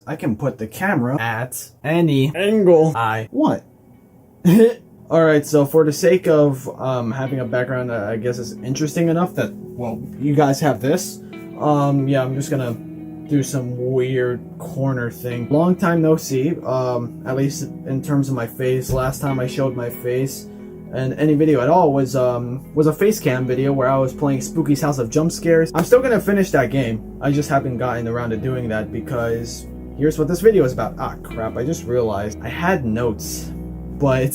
I can put the camera at any angle I want. Alright, so for the sake of having a background that I guess is interesting enough that, well, you guys have this, yeah, I'm just gonna do some weird corner thing. Long time no see, at least in terms of my face. Last time I showed my face in any video at all was a face cam video where I was playing Spooky's House of Jump Scares. I'm still gonna finish that game. I just haven't gotten around to doing that because here's what this video is about. Ah, crap, I just realized I had notes, but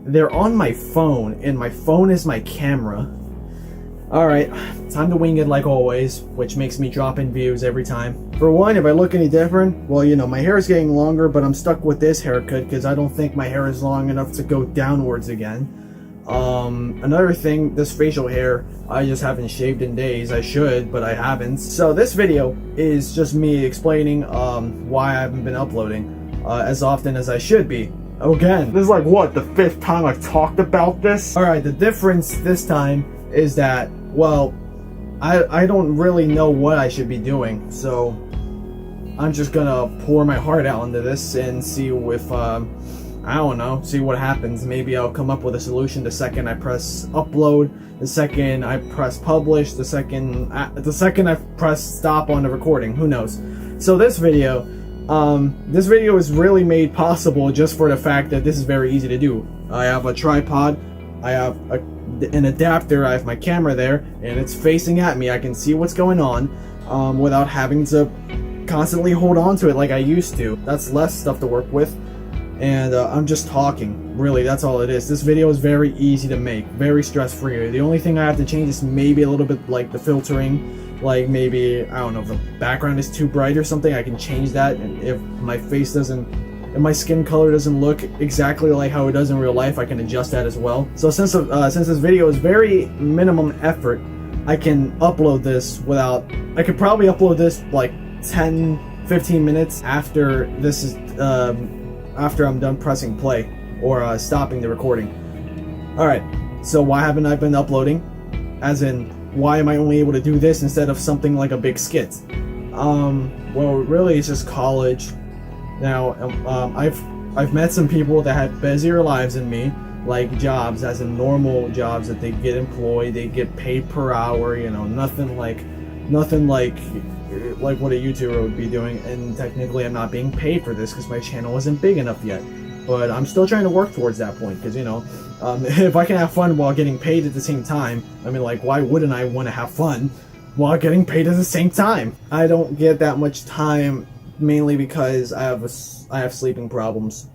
they're on my phone, and my phone is my camera. Alright, time to wing it like always, which makes me drop in views every time. For one, if I look any different, well, you know, my hair is getting longer, but I'm stuck with this haircut because I don't think my hair is long enough to go downwards again. Another thing, this facial hair, I just haven't shaved in days. I should, but I haven't. So this video is just me explaining why I haven't been uploading as often as I should be. Again, this is like, what, the 5th time I've talked about this? Alright, the difference this time is that, well, I don't really know what I should be doing, so I'm just gonna pour my heart out into this and see if, I don't know, see what happens. Maybe I'll come up with a solution the second I press upload, the second I press publish, the second I press stop on the recording, who knows. So this video is really made possible just for the fact that this is very easy to do. I have a tripod, I have an adapter, I have my camera there, and it's facing at me. I can see what's going on without having to constantly hold on to it like I used to. That's less stuff to work with, and I'm just talking. Really, that's all it is. This video is very easy to make, very stress-free. The only thing I have to change is maybe a little bit like the filtering, like maybe, I don't know, if the background is too bright or something, I can change that. And if my face doesn't, if my skin color doesn't look exactly like how it does in real life, I can adjust that as well. So since this video is very minimum effort, I can upload this without, I could probably upload this like 10-15 minutes after this is, after I'm done pressing play or stopping the recording. Alright, so why haven't I been uploading? As in, why am I only able to do this instead of something like a big skit? Well, really it's just college. Now, I've met some people that have busier lives than me, like jobs, as in normal jobs that they get employed, they get paid per hour, you know, nothing like what a YouTuber would be doing. And technically I'm not being paid for this because my channel isn't big enough yet, but I'm still trying to work towards that point, because, you know, if I can have fun while getting paid at the same time, I mean, like, why wouldn't I want to have fun while getting paid at the same time? I don't get that much time, mainly because I have sleeping problems.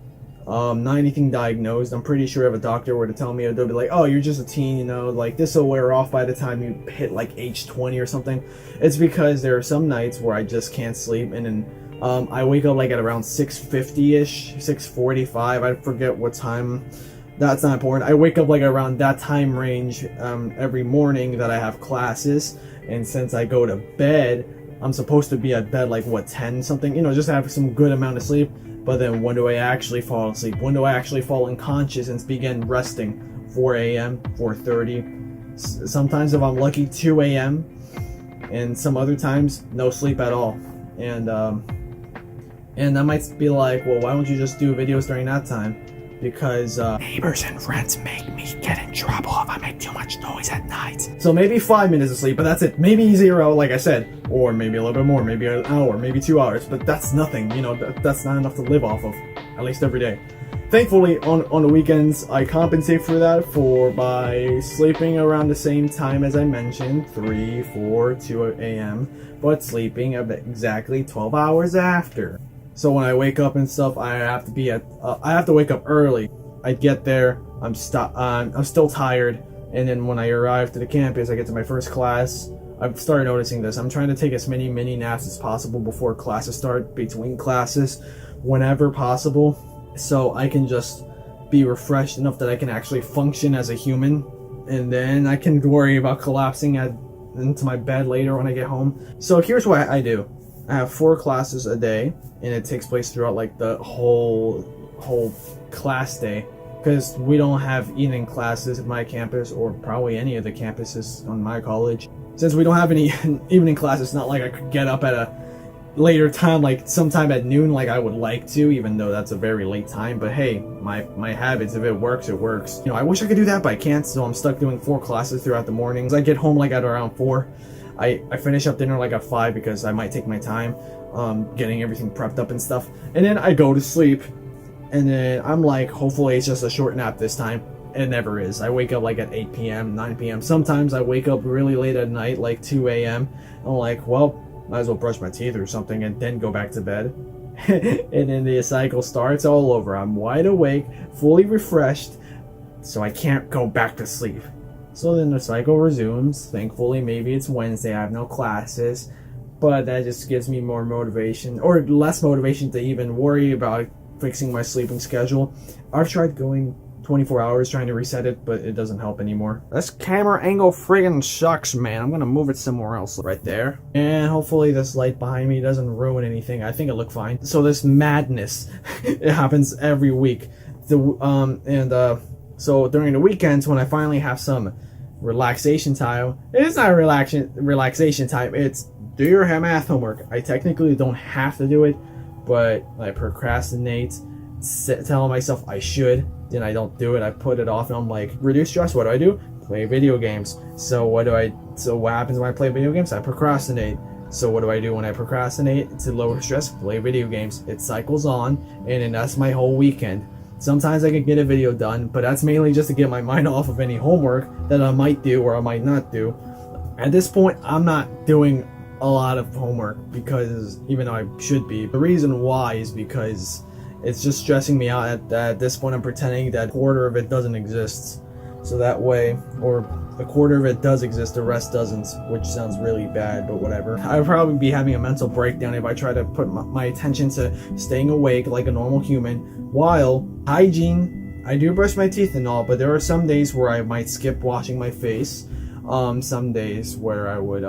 Not anything diagnosed. I'm pretty sure if a doctor were to tell me, they'll be like, oh, you're just a teen, you know, like, this will wear off by the time you hit like age 20 or something. It's because there are some nights where I just can't sleep, and then I wake up like at around 6:50ish, 6:45, I forget what time. That's not important. I wake up like around that time range every morning that I have classes, and since I go to bed, I'm supposed to be at bed like, what, 10 something, you know, just have some good amount of sleep. But then when do I actually fall asleep? When do I actually fall unconscious and begin resting? 4 a.m., 4:30, sometimes if I'm lucky 2 a.m, and some other times no sleep at all. And I might be like, well, why don't you just do videos during that time? Because neighbors and friends make me get in trouble if I make too much noise at night. So maybe 5 minutes of sleep, but that's it. Maybe 0, like I said, or maybe a little bit more, maybe an hour, maybe 2 hours, but that's nothing, you know, that's not enough to live off of, at least every day. Thankfully, on the weekends, I compensate for that by sleeping around the same time as I mentioned, 3, 4, 2 a.m., but sleeping exactly 12 hours after. So when I wake up and stuff, I have to wake up early. I get there, I'm still tired, and then when I arrive to the campus, I get to my first class. I've started noticing this. I'm trying to take as many mini naps as possible before classes start, between classes, whenever possible, so I can just be refreshed enough that I can actually function as a human, and then I can worry about collapsing into my bed later when I get home. So here's what I do. I have 4 classes a day, and it takes place throughout like the whole class day, because we don't have evening classes at my campus, or probably any of the campuses on my college. Since we don't have any evening classes, it's not like I could get up at later time, like sometime at noon, like I would like to, even though that's a very late time. But hey, my habits, if it works, it works. You know, I wish I could do that, but I can't, so I'm stuck doing 4 classes throughout the mornings. I get home like at around 4. I finish up dinner like at 5 because I might take my time getting everything prepped up and stuff. And then I go to sleep, and then I'm like, hopefully it's just a short nap this time. It never is. I wake up like at 8 p.m., 9 p.m. Sometimes I wake up really late at night, like 2 a.m. I'm like, well, might as well brush my teeth or something and then go back to bed. And then the cycle starts all over. I'm wide awake, fully refreshed, so I can't go back to sleep. So then the cycle resumes. Thankfully, maybe it's Wednesday, I have no classes, but that just gives me more motivation, or less motivation, to even worry about fixing my sleeping schedule. I've tried going 24 hours trying to reset it, but it doesn't help anymore. This camera angle friggin' sucks, man. I'm gonna move it somewhere else. Right there. And hopefully this light behind me doesn't ruin anything. I think it looked fine. So this madness, it happens every week. So during the weekends, when I finally have some relaxation time, it's not relaxation time, it's do your math homework. I technically don't have to do it, but I procrastinate, telling myself I should, then I don't do it. I put it off, and I'm like, reduce stress. What do? Play video games. So what happens when I play video games? I procrastinate. So what do I do when I procrastinate? To lower stress, play video games. It cycles on, and then that's my whole weekend. Sometimes I can get a video done, but that's mainly just to get my mind off of any homework that I might do or I might not do. At this point, I'm not doing a lot of homework, because even though I should be. The reason why is because it's just stressing me out. At this point, I'm pretending that a quarter of it doesn't exist. So that way, or a quarter of it does exist, the rest doesn't, which sounds really bad, but whatever. I would probably be having a mental breakdown if I try to put my attention to staying awake like a normal human. While hygiene, I do brush my teeth and all, but there are some days where I might skip washing my face. Some days where I would,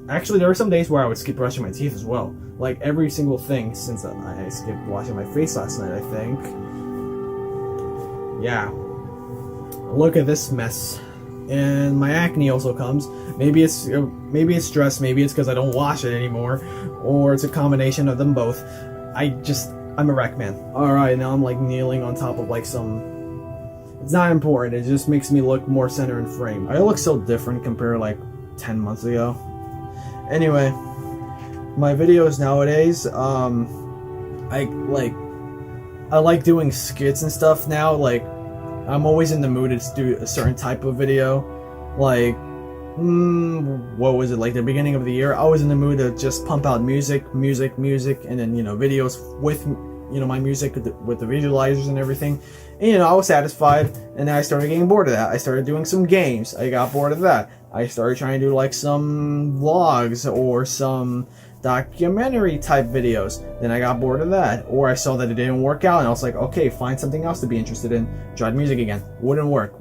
actually there are some days where I would skip brushing my teeth as well. Like every single thing, since I skipped washing my face last night, I think. Yeah. Look at this mess. And my acne also comes. Maybe it's stress, maybe it's because I don't wash it anymore, or it's a combination of them both. I'm a wreck, man. Alright, now I'm like kneeling on top of like some... It's not important, it just makes me look more center and frame. I look so different compared to like 10 months ago. Anyway, my videos nowadays, I like doing skits and stuff now. Like, I'm always in the mood to do a certain type of video. Like, what was it, like the beginning of the year? I was in the mood to just pump out music, and then, you know, videos with, you know, my music with the visualizers and everything. And, you know, I was satisfied, and then I started getting bored of that. I started doing some games. I got bored of that. I started trying to do like some vlogs or some documentary type videos. Then I got bored of that, or I saw that it didn't work out, and I was like, okay, find something else to be interested in. Tried music again, wouldn't work.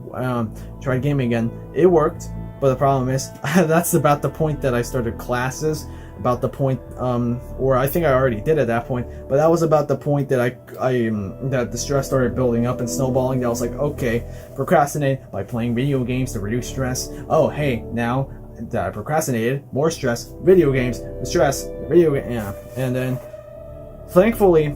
Tried gaming again, it worked, but the problem is that's about the point that I started classes. About the point, or I think I already did at that point, but that was about the point that that the stress started building up and snowballing. That I was like, okay, procrastinate by playing video games to reduce stress. Oh, hey, now that I procrastinated, more stress, video games, stress, yeah. And then, thankfully,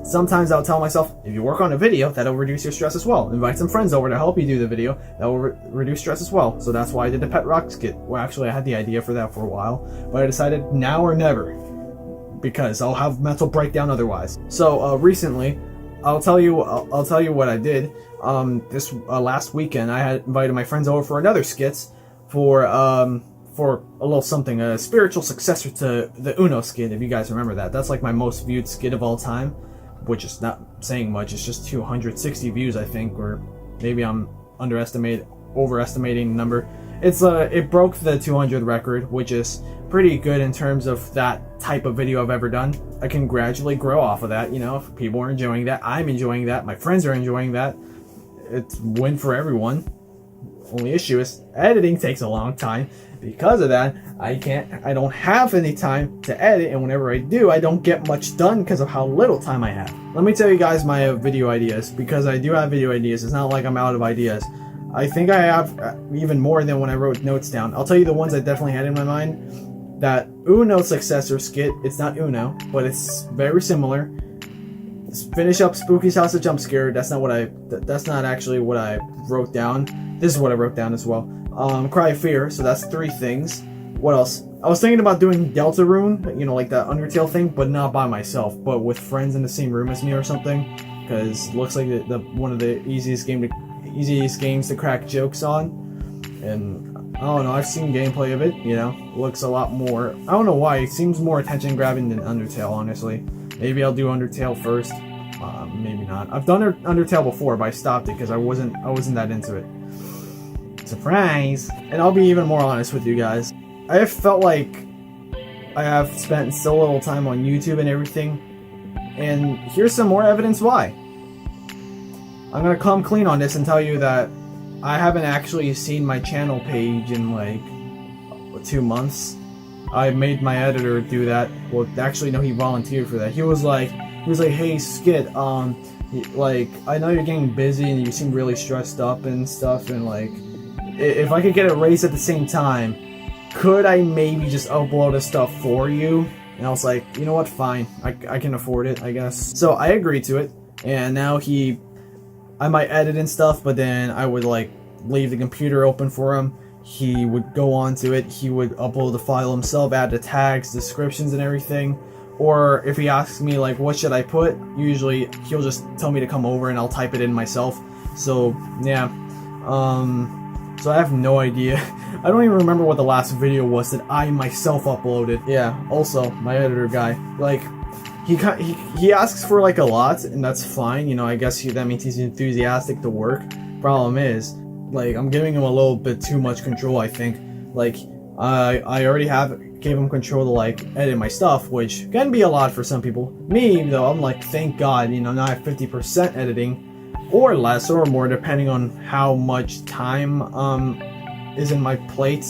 sometimes I'll tell myself, if you work on a video, that'll reduce your stress as well. Invite some friends over to help you do the video. That will reduce stress as well. So that's why I did the pet rock skit. Well, actually, I had the idea for that for a while, but I decided now or never, because I'll have mental breakdown otherwise. So recently, I'll tell you what I did. This last weekend, I had invited my friends over for another skit for a little something, a spiritual successor to the Uno skit, if you guys remember that. That's like my most viewed skit of all time, which is not saying much. It's just 260 views, I think, or maybe I'm overestimating the number. It broke the 200 record, which is pretty good in terms of that type of video I've ever done. I can gradually grow off of that, you know. If people are enjoying that, I'm enjoying that, my friends are enjoying that. It's a win for everyone. Only issue is editing takes a long time. Because of that, I don't have any time to edit, and whenever I do, I don't get much done because of how little time I have. Let me tell you guys my video ideas, because I do have video ideas. It's not like I'm out of ideas. I think I have even more than when I wrote notes down. I'll tell you the ones I definitely had in my mind that Uno successor skit. It's not Uno, but it's very similar. Finish up Spooky's House of Jump Scare. That's not actually what I wrote down. This is what I wrote down as well. Cry of Fear. So that's 3 things. What else? I was thinking about doing Deltarune, you know, like that Undertale thing, but not by myself, but with friends in the same room as me or something. Because it looks like the one of the easiest games to crack jokes on. And I don't know, I've seen gameplay of it. You know, looks a lot more. I don't know why. It seems more attention grabbing than Undertale, honestly. Maybe I'll do Undertale first. Maybe not. I've done Undertale before, but I stopped it because I wasn't that into it. Surprise! And I'll be even more honest with you guys. I have felt like I have spent so little time on YouTube and everything, and here's some more evidence why. I'm gonna come clean on this and tell you that I haven't actually seen my channel page in like 2 months. I made my editor do that. Well, actually, no, he volunteered for that. He was like, hey, SkiT, like, I know you're getting busy and you seem really stressed up and stuff, and like, if I could get a raise at the same time, could I maybe just upload the stuff for you? And I was like, you know what, fine, I can afford it, I guess. So I agreed to it, and now I might edit and stuff, but then I would like leave the computer open for him. He would go on to it, he would upload the file himself, add the tags, descriptions and everything. Or if he asks me like, what should I put? Usually he'll just tell me to come over and I'll type it in myself. So yeah, so I have no idea. I don't even remember what the last video was that I myself uploaded. Yeah, also, my editor guy, like, he asks for like a lot, and that's fine, you know, I guess that means he's enthusiastic to work. Problem is, like, I'm giving him a little bit too much control, I think. Like, I already gave him control to like edit my stuff, which can be a lot for some people. Me, though, I'm like, thank God, you know, now I have 50% editing, or less, or more, depending on how much time is in my plate,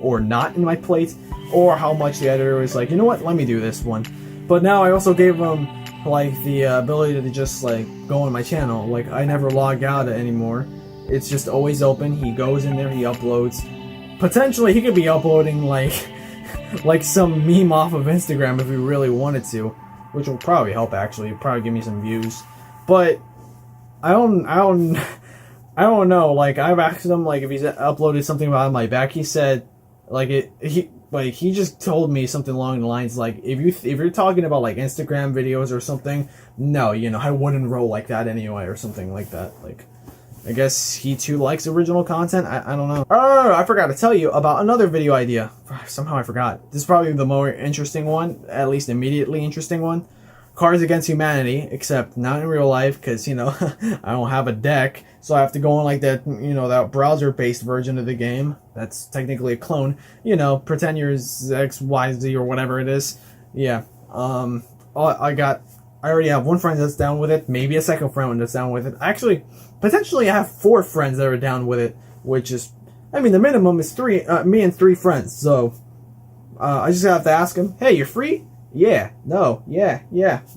or not in my plate, or how much the editor is like, you know what, let me do this one. But now I also gave him like the ability to just like go on my channel. Like, I never log out anymore. It's just always open. He goes in there, he uploads. Potentially he could be uploading like like some meme off of Instagram if he really wanted to, which will probably help actually. It'll probably give me some views. But I don't know. Like, I've asked him like if he's uploaded something about my back. He said he just told me something along the lines like, if you're talking about like Instagram videos or something, no, you know, I wouldn't roll like that anyway, or something like that. Like, I guess he too likes original content. I don't know. Oh, I forgot to tell you about another video idea. Somehow I forgot. This is probably the more interesting one, at least immediately interesting one. Cards Against Humanity, except not in real life, because, you know, I don't have a deck, so I have to go on like that, you know, that browser-based version of the game. That's technically a clone. You know, pretend you're XYZ or whatever it is. Yeah. I already have one friend that's down with it, maybe a second friend that's down with it. Actually, potentially I have 4 friends that are down with it, which is, I mean, the minimum is 3, me and 3 friends, so, I just have to ask them, hey, you're free? Yeah, no, yeah,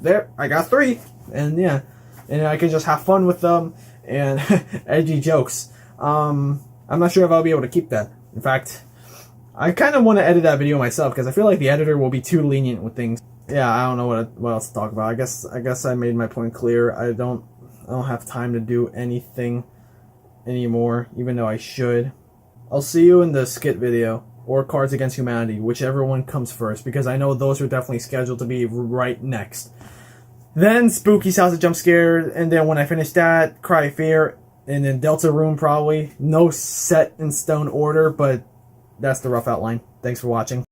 there, I got 3, and yeah, and I can just have fun with them, and edgy jokes. I'm not sure if I'll be able to keep that. In fact, I kind of want to edit that video myself, because I feel like the editor will be too lenient with things. Yeah, I don't know what else to talk about. I guess I made my point clear. I don't have time to do anything anymore, even though I should. I'll see you in the SkiT video, or Cards Against Humanity, whichever one comes first, because I know those are definitely scheduled to be right next. Then Spooky's House of Jump Scare, and then when I finish that, Cry of Fear, and then Deltarune probably. No set in stone order, but that's the rough outline. Thanks for watching.